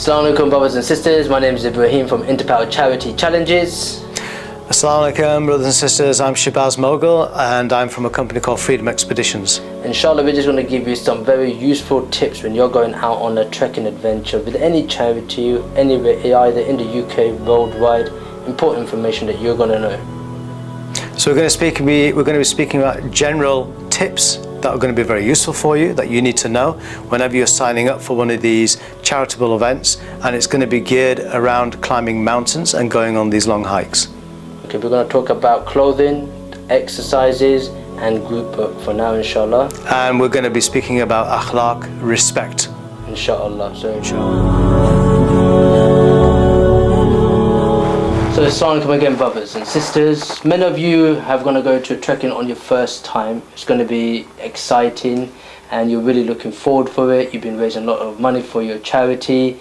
Assalamu alaikum brothers and sisters, my name is Ibrahim from Interpal Charity Challenges. Assalamu alaikum brothers and sisters, I'm Shabazz Mogul and I'm from a company called Freedom Expeditions. Inshallah, we're just going to give you some very useful tips when you're going out on a trekking adventure with any charity, anywhere, either in the UK, worldwide. Important information that you're going to know. So we're going to be speaking about general tips that are going to be very useful for you, that you need to know whenever you're signing up for one of these charitable events, and it's going to be geared around climbing mountains and going on these long hikes. Okay, we're going to talk about clothing, exercises and group work for now, inshallah. And we're going to be speaking about akhlaq, respect. Inshallah. So assalamu alaikum again brothers and sisters. Many of you have going to go to trekking on your first time. It's going to be exciting and you're really looking forward for it. You've been raising a lot of money for your charity,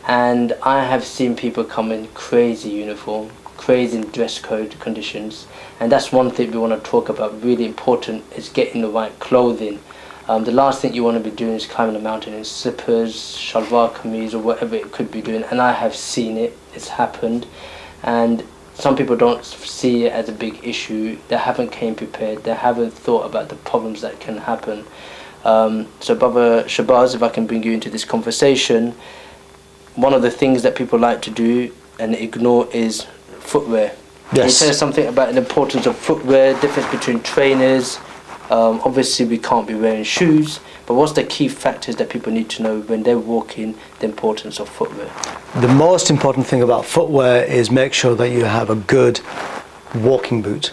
and I have seen people come in crazy uniform, crazy dress code conditions, and that's one thing we want to talk about. Really important is getting the right clothing. The last thing you want to be doing is climbing a mountain in slippers, shalwar kameez or whatever it could be doing, and I have seen it, it's happened. And some people don't see it as a big issue. They haven't came prepared. They haven't thought about the problems that can happen. So Brother Shabazz, if I can bring you into this conversation, one of the things that people like to do and ignore is footwear. Yes. Can you tell us something about the importance of footwear, difference between trainers? Obviously we can't be wearing shoes, but what's the key factors that people need to know when they're walking, the importance of footwear? The most important thing about footwear is make sure that you have a good walking boot.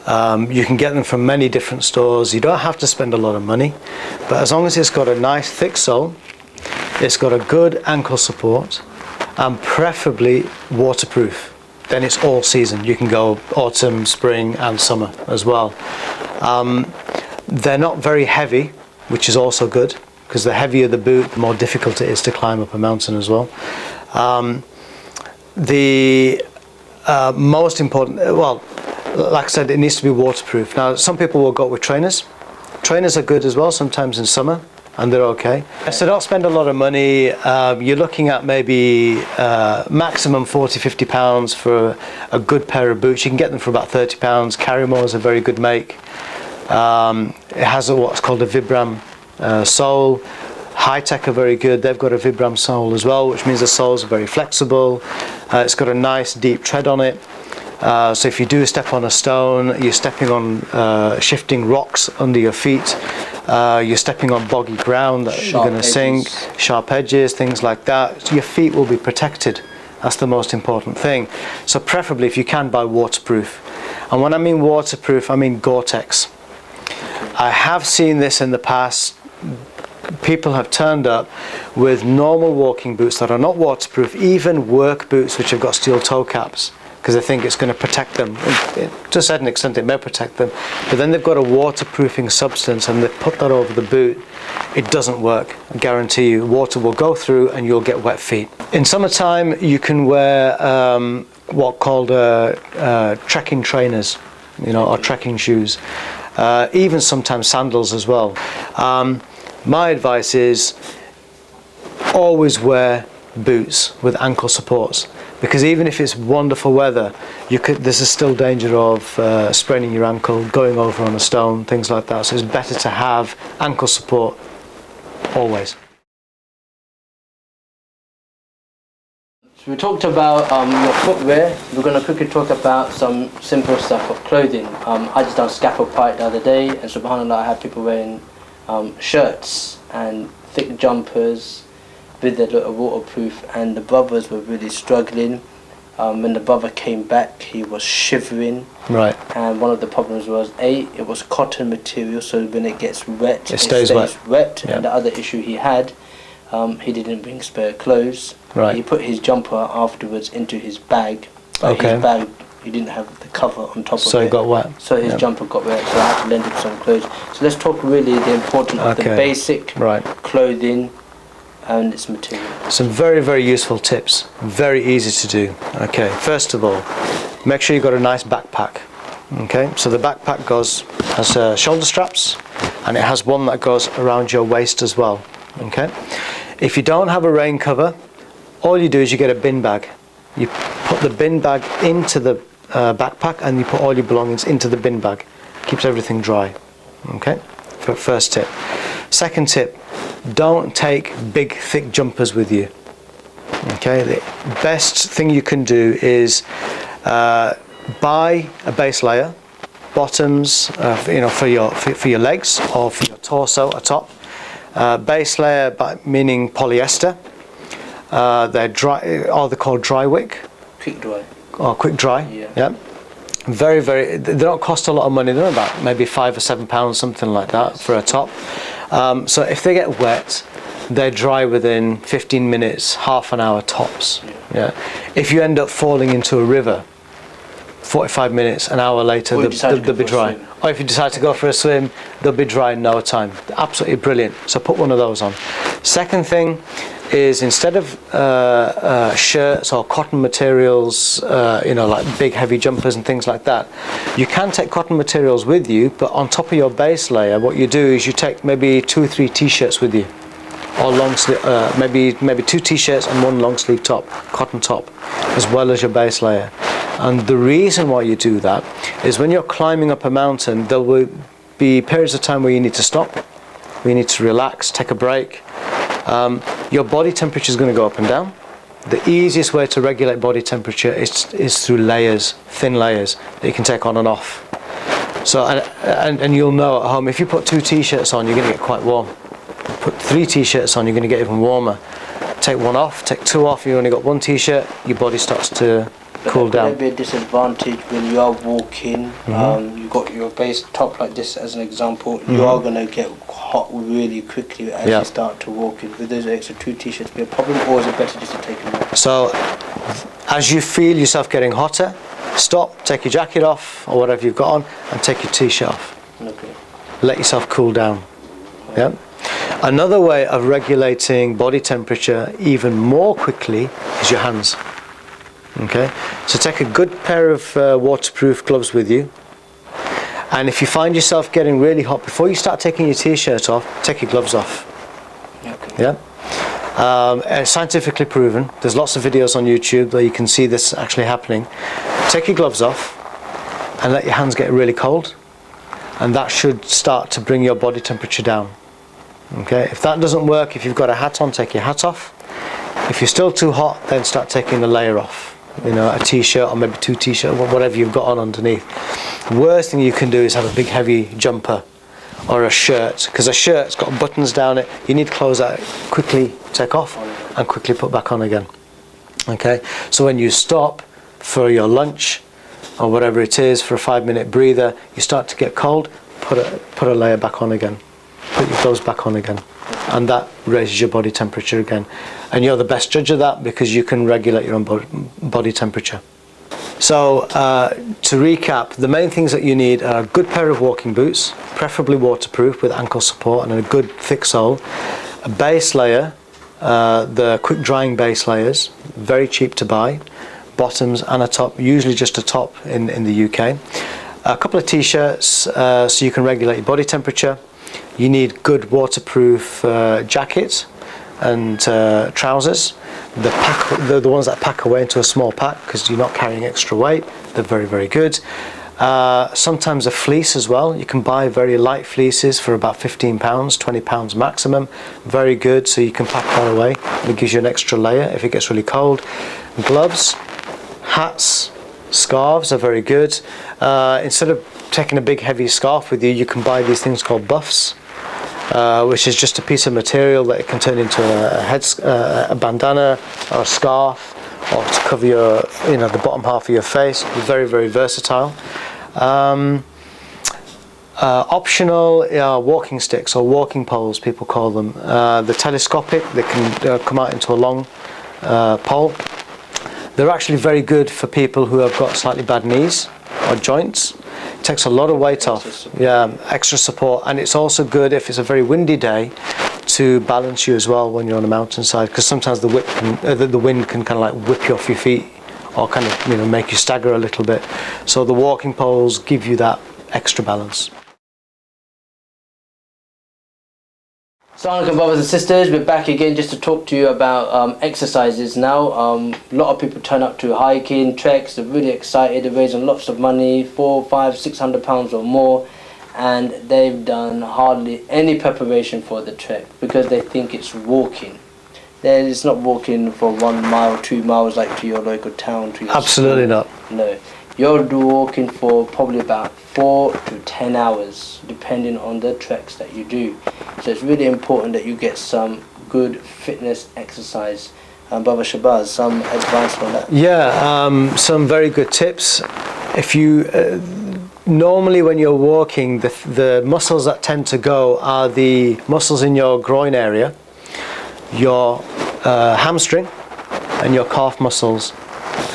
You can get them from many different stores. You don't have to spend a lot of money, but as long as it's got a nice thick sole, it's got a good ankle support, and preferably waterproof, then it's all season. You can go autumn, spring and summer as well. They're not very heavy, which is also good, because the heavier the boot, the more difficult it is to climb up a mountain as well. The most important, well, like I said, it needs to be waterproof. Now, some people will go with trainers. Trainers are good as well, sometimes in summer, and they're okay. So don't spend a lot of money. You're looking at maybe maximum 40, 50 pounds for a good pair of boots. You can get them for about 30 pounds. Carrymore is a very good make. It has what's called a Vibram sole. High-Tech are very good. They've got a Vibram sole as well, which means the soles are very flexible. It's got a nice deep tread on it. So if you do step on a stone, you're stepping on shifting rocks under your feet. You're stepping on boggy ground that you're going to sink, sharp edges, things like that. So your feet will be protected. That's the most important thing. So preferably, if you can, buy waterproof. And when I mean waterproof, I mean Gore-Tex. I have seen this in the past. People have turned up with normal walking boots that are not waterproof, even work boots which have got steel toe caps, because they think it's going to protect them. To a certain extent it may protect them, but then they've got a waterproofing substance and they put that over the boot. It doesn't work. I guarantee you, water will go through and you'll get wet feet. In summertime you can wear what called trekking trainers, or trekking shoes. Even sometimes sandals as well. My advice is always wear boots with ankle supports, because even if it's wonderful weather, there's still danger of spraining your ankle, going over on a stone, things like that. So it's better to have ankle support always. So we talked about your footwear. We're going to quickly talk about some simple stuff of clothing. I just done scaffold park the other day, and subhanAllah, I had people wearing shirts and thick jumpers with a little waterproof, and the brothers were really struggling. When the brother came back, he was shivering. Right. And one of the problems was, it was cotton material, so when it gets wet, it stays wet. Yeah. And the other issue he had, he didn't bring spare clothes. Right. He put his jumper afterwards into his bag. Okay. His bag, he didn't have the cover on top of it. So it got wet. So his jumper got wet, so I had to lend him some clothes. So let's talk really the importance of the basic clothing and its material. Some very, very useful tips. Very easy to do. Okay, first of all, make sure you've got a nice backpack. Okay, so the backpack has shoulder straps, and it has one that goes around your waist as well. Okay, if you don't have a rain cover, all you do is you get a bin bag. You put the bin bag into the backpack, and you put all your belongings into the bin bag. Keeps everything dry. Okay, first tip. Second tip, don't take big thick jumpers with you. Okay, the best thing you can do is buy a base layer, bottoms, for your legs or for your torso, a top. Base layer, meaning polyester. They're dry, or they're called dry wick. Quick dry. Or quick dry. Yeah. Very, very. They don't cost a lot of money. They're about maybe £5 or £7, something like that, for a top. So if they get wet, they dry within 15 minutes, half an hour tops. Yeah. If you end up falling into a river, 45 minutes, an hour later, they'll be dry. Or if you decide to go for a swim, they'll be dry in no time. Absolutely brilliant. So put one of those on. Second thing is, instead of shirts or cotton materials, like big heavy jumpers and things like that, you can take cotton materials with you, but on top of your base layer, what you do is you take maybe 2 or 3 t-shirts with you, or long sleeve, maybe 2 t-shirts and 1 long sleeve top, cotton top, as well as your base layer. And the reason why you do that is, when you're climbing up a mountain, there will be periods of time where you need to stop, where you need to relax, take a break. Your body temperature is going to go up and down. The easiest way to regulate body temperature is through layers, thin layers that you can take on and off. So, and you'll know at home, if you put 2 t-shirts on, you're going to get quite warm. Put 3 t-shirts on, you're going to get even warmer. Take 1 off, take 2 off, you only got 1 t-shirt, your body starts to cool down. Would there be a disadvantage when you are walking? You've got your base top like this as an example. You are going to get hot really quickly as you start to walk. With those extra 2 t-shirts be a problem, or is it better just to take them off? So as you feel yourself getting hotter, stop, take your jacket off or whatever you've got on, and take your t-shirt off. Okay. Let yourself cool down. Yeah. Another way of regulating body temperature even more quickly is your hands. Okay, so take a good pair of waterproof gloves with you, and if you find yourself getting really hot, before you start taking your t-shirt off, take your gloves off. Okay. Yeah, scientifically proven. There's lots of videos on YouTube where you can see this actually happening. Take your gloves off and let your hands get really cold, and that should start to bring your body temperature down. Okay, if that doesn't work, if you've got a hat on, take your hat off. If you're still too hot, then start taking the layer off. A t-shirt or maybe 2 t-shirts, whatever you've got on underneath. The worst thing you can do is have a big heavy jumper or a shirt, because a shirt's got buttons down it. You need clothes that quickly take off and quickly put back on again. Okay, so when you stop for your lunch or whatever it is, for a 5-minute breather, you start to get cold, put a layer back on again, put your clothes back on again, and that raises your body temperature again. And you're the best judge of that, because you can regulate your own body temperature. So to recap, the main things that you need are a good pair of walking boots, preferably waterproof with ankle support and a good thick sole, a base layer, the quick drying base layers, very cheap to buy, bottoms and a top, usually just a top in the UK, a couple of t-shirts so you can regulate your body temperature. You need good waterproof jackets and trousers. The ones that pack away into a small pack, because you're not carrying extra weight. They're very, very good. Sometimes a fleece as well. You can buy very light fleeces for about £15, £20 maximum. Very good, so you can pack that away. It gives you an extra layer if it gets really cold. Gloves, hats, scarves are very good. Instead of taking a big heavy scarf with you, you can buy these things called buffs, which is just a piece of material that it can turn into a bandana or a scarf, or to cover your, the bottom half of your face. Very, very versatile. Optional walking sticks, or walking poles, people call them. They're telescopic. They can come out into a long pole. They're actually very good for people who have got slightly bad knees or joints. It takes a lot of weight off. Yeah, extra support. And it's also good if it's a very windy day to balance you as well when you're on the mountainside, because sometimes the wind can kind of like whip you off your feet, or kind of make you stagger a little bit. So the walking poles give you that extra balance. Assalamualaikum brothers and sisters, we're back again just to talk to you about exercises now. A lot of people turn up to hiking, treks, they're really excited, they're raising lots of money, £400, £500, £600 or more, and they've done hardly any preparation for the trek because they think it's walking. It's not walking for 1 mile, 2 miles like to your local town. To your Absolutely school. not. No, you're walking for probably about 4 to 10 hours depending on the treks that you do. So it's really important that you get some good fitness exercise. Brother Shabazz, some advice on that? Yeah, some very good tips. If you normally when you're walking, the muscles that tend to go are the muscles in your groin area, your hamstring, and your calf muscles,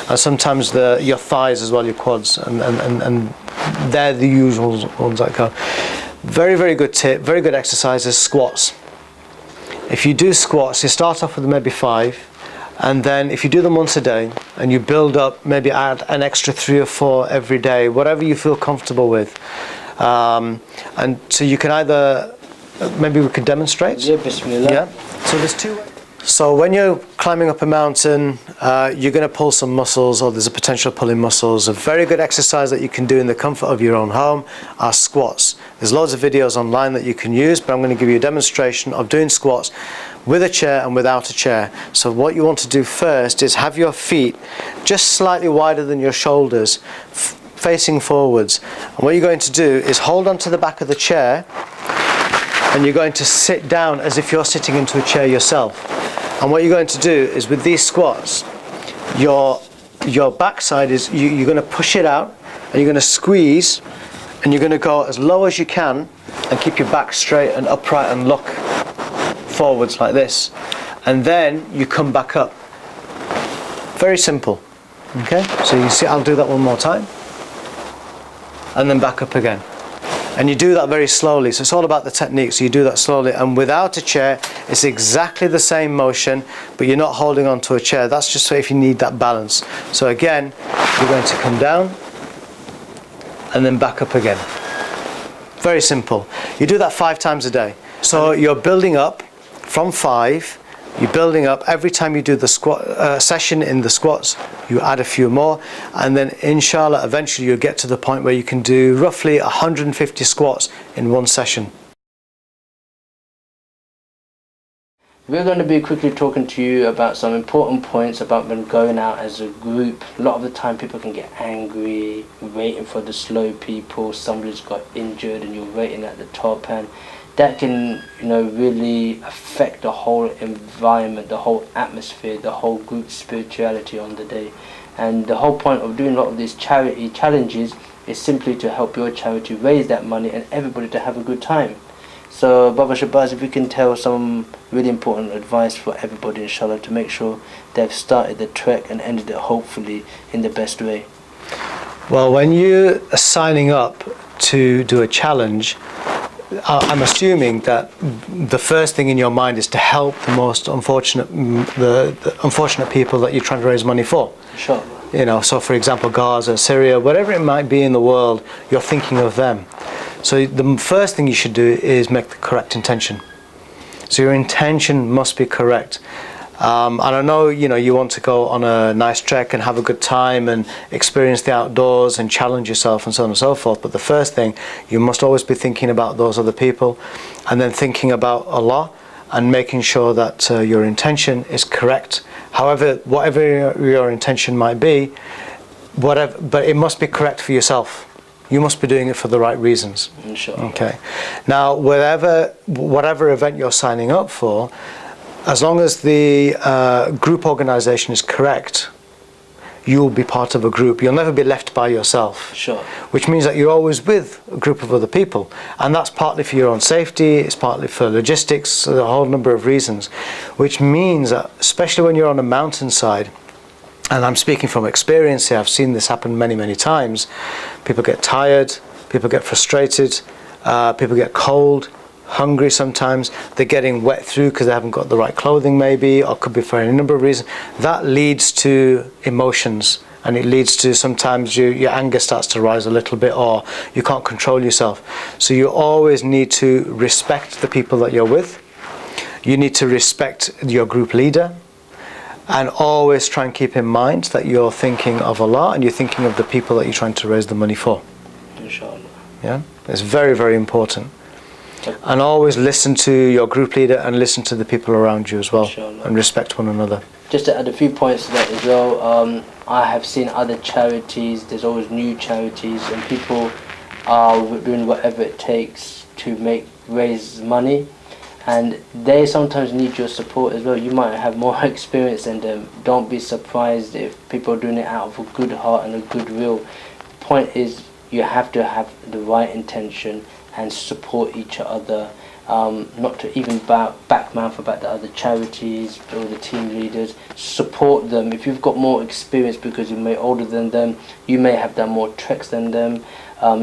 and sometimes your thighs as well, your quads, and they're the usual ones that go. Very, very good tip, very good exercises, squats. If you do squats, you start off with maybe 5, and then if you do them once a day, and you build up, maybe add an extra 3 or 4 every day, whatever you feel comfortable with. And so you can either, maybe we could demonstrate? Yeah, bismillah. Yeah, so there's 2 ways. So when you're climbing up a mountain, you're going to pull some muscles, or there's a potential pulling muscles. A very good exercise that you can do in the comfort of your own home are squats. There's loads of videos online that you can use, but I'm going to give you a demonstration of doing squats with a chair and without a chair. So what you want to do first is have your feet just slightly wider than your shoulders, facing forwards. And what you're going to do is hold onto the back of the chair, and you're going to sit down as if you're sitting into a chair yourself. And what you're going to do is with these squats, your backside is, you're going to push it out, and you're going to squeeze, and you're going to go as low as you can and keep your back straight and upright and look forwards like this. And then you come back up. Very simple. Okay, so you see, I'll do that one more time. And then back up again. And you do that very slowly, so it's all about the technique, so you do that slowly. And without a chair, it's exactly the same motion, but you're not holding on to a chair. That's just if you need that balance. So again, you're going to come down and then back up again. Very simple. You do that 5 times a day. So you're building up from 5. You're building up every time you do the squat session in the squats, you add a few more, and then inshallah eventually you'll get to the point where you can do roughly 150 squats in one session. We're going to be quickly talking to you about some important points about when going out as a group. A lot of the time people can get angry, waiting for the slow people, somebody's got injured and you're waiting at the top, and that can, really affect the whole environment, the whole atmosphere, the whole group spirituality on the day. And the whole point of doing a lot of these charity challenges is simply to help your charity raise that money and everybody to have a good time. So Baba Shabazz, if we can tell some really important advice for everybody, inshallah, to make sure they've started the trek and ended it hopefully in the best way. Well, when you are signing up to do a challenge, I'm assuming that the first thing in your mind is to help the most unfortunate, the unfortunate people that you're trying to raise money for. Sure. So for example, Gaza, Syria, whatever it might be in the world, you're thinking of them. So the first thing you should do is make the correct intention. So your intention must be correct. And I know, you want to go on a nice trek and have a good time and experience the outdoors and challenge yourself and so on and so forth. But the first thing, you must always be thinking about those other people, and then thinking about Allah and making sure that your intention is correct. However, whatever your intention might be, but it must be correct for yourself. You must be doing it for the right reasons. Inshallah. Okay. Now, whatever event you're signing up for, as long as the group organisation is correct, you'll be part of a group. You'll never be left by yourself. Sure. Which means that you're always with a group of other people. And that's partly for your own safety, it's partly for logistics, a whole number of reasons. Which means that, especially when you're on a mountainside, and I'm speaking from experience here, I've seen this happen many, many times, people get tired, people get frustrated, people get cold, hungry sometimes, they're getting wet through because they haven't got the right clothing maybe, or could be for any number of reasons. That leads to emotions, and it leads to sometimes your anger starts to rise a little bit, or you can't control yourself. So you always need to respect the people that you're with, you need to respect your group leader, and always try and keep in mind that you're thinking of Allah and you're thinking of the people that you're trying to raise the money for. Inshallah. Yeah, it's very, very important. And always listen to your group leader and listen to the people around you as well. Inshallah. And respect one another. Just to add a few points to that as well, I have seen other charities, there's always new charities, and people are doing whatever it takes to raise money, and they sometimes need your support as well. You might have more experience than them. Don't be surprised if people are doing it out of a good heart and a good will. The point is, you have to have the right intention and support each other, not to even backmouth about the other charities or the team leaders. Support them. If you've got more experience because you may be older than them, you may have done more treks than them,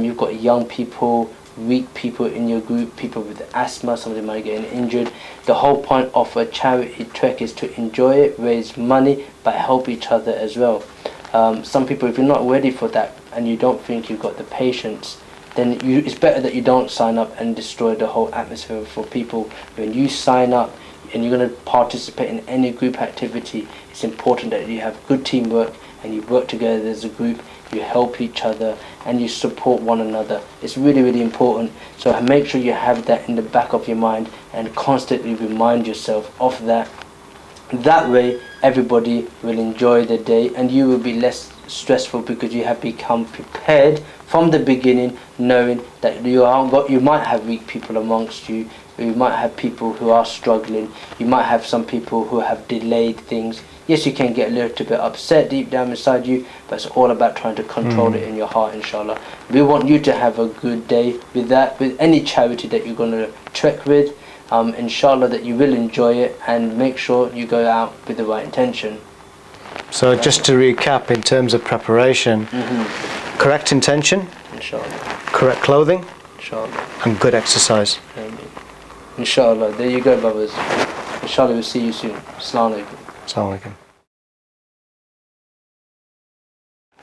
you've got young people, weak people in your group, people with asthma, somebody might get injured. The whole point of a charity trek is to enjoy it, raise money, but help each other as well. Some people, if you're not ready for that and you don't think you've got the patience, then it's better that you don't sign up and destroy the whole atmosphere for people. When you sign up and you're going to participate in any group activity, it's important that you have good teamwork and you work together as a group, you help each other and you support one another. It's really, really important. So make sure you have that in the back of your mind and constantly remind yourself of that. That way everybody will enjoy the day and you will be less stressful because you have become prepared from the beginning, knowing that you might have weak people amongst you, you might have people who are struggling, you might have some people who have delayed things. Yes, you can get a little bit upset deep down inside you, but it's all about trying to control it in your heart, inshallah. We want you to have a good day with that, with any charity that you're going to trek with. Inshallah that you will enjoy it, and make sure you go out with the right intention. So just to recap, in terms of preparation, correct intention, inshallah, correct clothing, inshallah, and good exercise. Amen. Inshallah. There you go, brothers. Inshallah, we'll see you soon. Assalamu alaikum. Assalamu alaikum.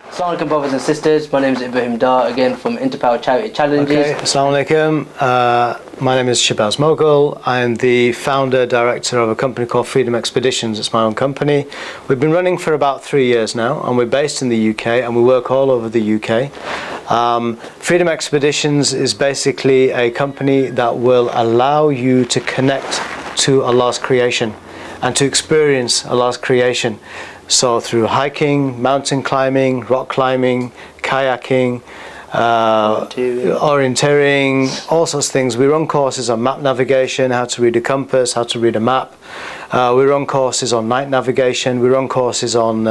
Assalamu alaikum, brothers and sisters. My name is Ibrahim Dar, again from Interpal Charity Challenges. Okay, assalamu alaikum. My name is Shabazz Mogul. I'm the founder, director of a company called Freedom Expeditions. It's my own company. We've been running for about 3 years now, and we're based in the UK, and we work all over the UK. Freedom Expeditions is basically a company that will allow you to connect to Allah's creation and to experience Allah's creation. So through hiking, mountain climbing, rock climbing, kayaking, orienteering, all sorts of things. We run courses on map navigation, how to read a compass, how to read a map. We run courses on night navigation. We run courses on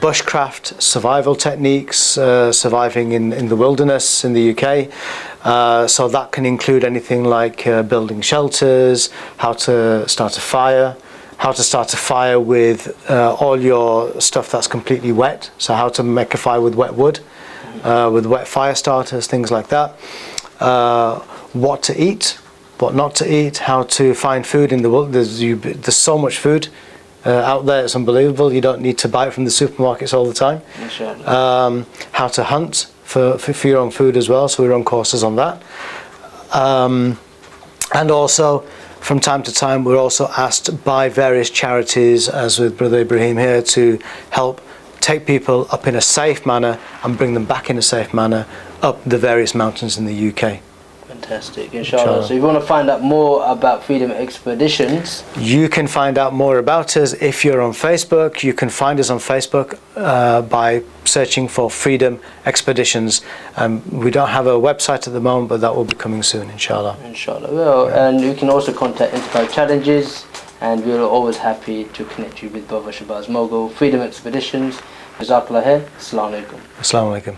bushcraft, survival techniques, surviving in the wilderness in the UK. So that can include anything like building shelters, how to start a fire, how to start a fire with all your stuff that's completely wet. So how to make a fire with wet wood, with wet fire starters, things like that. What to eat, what not to eat, how to find food in the world. There's so much food out there, it's unbelievable. You don't need to buy it from the supermarkets all the time. How to hunt for your own food as well, so we run courses on that. And also, from time to time, we're also asked by various charities, as with Brother Ibrahim here, to help take people up in a safe manner and bring them back in a safe manner up the various mountains in the UK. Fantastic, inshallah. So if you want to find out more about Freedom Expeditions, you can find out more about us if you're on Facebook. You can find us on Facebook by searching for Freedom Expeditions. We don't have a website at the moment, but that will be coming soon, inshallah. Inshallah. Well, and you can also contact Interpal Challenges, and we're always happy to connect you with Brother Shabazz Mogul. Freedom Expeditions. Jazakallah khair. Assalamu alaikum. Assalamu alaikum.